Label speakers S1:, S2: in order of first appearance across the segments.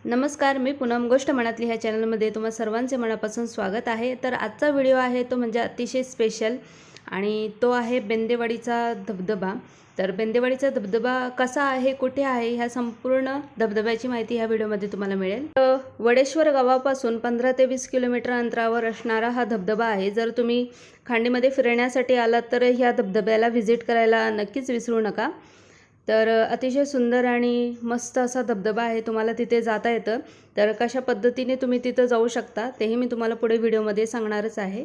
S1: नमस्कार, मी पूनम गोष्ट मनातली ह्या चॅनलमध्ये तुम्हा सर्वांचे मनापासून स्वागत आहे। तर आजचा व्हिडिओ आहे तो म्हणजे अतिशय स्पेशल आणि तो आहे बेंदेवाडीचा धबधबा। तर बेंदेवाडीचा धबधबा कसा आहे, कुठे आहे, ह्या संपूर्ण धबधब्याची माहिती ह्या व्हिडिओमध्ये तुम्हाला मिळेल। वडेश्वर गावापासून 15 ते 20 किलोमीटर अंतरावर असणारा हा धबधबा आहे। जर तुम्ही खांडीमध्ये फिरण्यासाठी आलात तर ह्या धबधब्याला व्हिजिट करायला नक्कीच विसरू नका। तर अतिशय सुंदर आणि मस्त असा धबधबा आहे, तुम्हाला तिथे जाता येतं। तर कशा पद्धतीने तुम्ही तिथे जाऊ शकता तेही मी तुम्हाला पुढे व्हिडिओमध्ये सांगणारच आहे।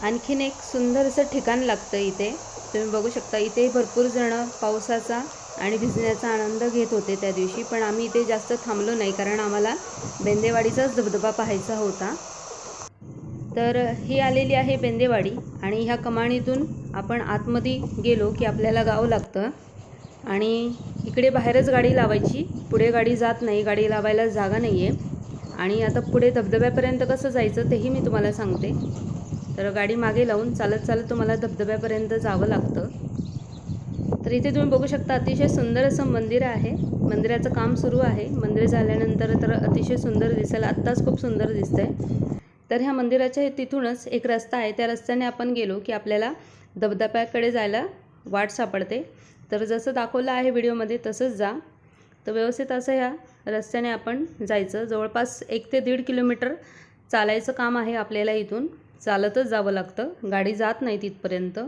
S1: आणखीन एक सुंदर असं ठिकाण लागतं इथे, तुम्ही बघू शकता। इथे भरपूर जण पावसाचा आणि भिजण्याचा आनंद घेत होते त्या दिवशी, पण आम्ही इथे जास्त थांबलो नाही कारण आम्हाला बेंदेवाडीचाच धबधबा पाहायचा होता। तर ही आलेली आहे बेंदेवाडी आणि ह्या कमाणीतून आपण आतमध्ये गेलो की आपल्याला गाव लागतं आणि इकडे बाहेरच गाडी लावायची, पुढे गाडी जात नाही, गाडी लावायला जागा नाही आहे। आणि आता पुढे धबधब्यापर्यंत कसं जायचं तेही मी तुम्हाला सांगते। तर गाडी मागे लावून चालत चालत तुम्हाला धबधब्यापर्यंत जावं लागतं। तर इथे तुम्ही बघू शकता अतिशय सुंदर असं मंदिर आहे, मंदिराचं काम सुरू आहे। मंदिर झाल्यानंतर तर अतिशय सुंदर दिसेल, आत्ताच खूप सुंदर दिसतंय। तर ह्या मंदिराच्या तिथूनच एक रस्ता आहे, त्या रस्त्याने आपण गेलो की आपल्याला धबधब्याकडे जायला वाट सापडते। तर जसं दाखवलं आहे व्हिडिओमध्ये तसंच जा। तर व्यवस्थित असं ह्या रस्त्याने आपण जायचं। जवळपास 1 ते 1.5 किलोमीटर चालायचं काम आहे आपल्याला, इथून चालतच जावं लागतं, गाडी जात नाही तिथपर्यंत।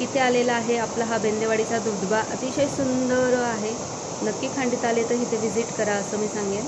S1: इथे आलेला आहे आपला हा बेंदेवाडीचा धबधबा, अतिशय सुंदर आहे। नक्की खंडित आले तर इथे व्हिजिट करा असं मी सांगेन।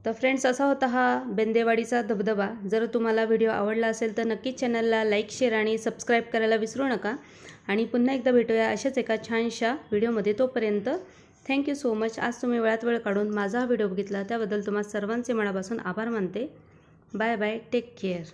S1: तर फ्रेंड्स, असा होता हा बेंदेवाडीचा धबधबा। जर तुम्हाला व्हिडिओ आवडला असेल तर नक्कीच चॅनलला लाईक, शेअर आणि सबस्क्राईब करायला विसरू नका। आणि पुन्हा एकदा भेटूया अशाच एका छानशा व्हिडिओमध्ये। तोपर्यंत थँक्यू सो मच. आज तुम्ही वेळात वेळ काढून माझा व्हिडिओ बघितला त्याबद्दल तुम्हा सर्वांचे मनापासून आभार मानते. Bye bye. Take care.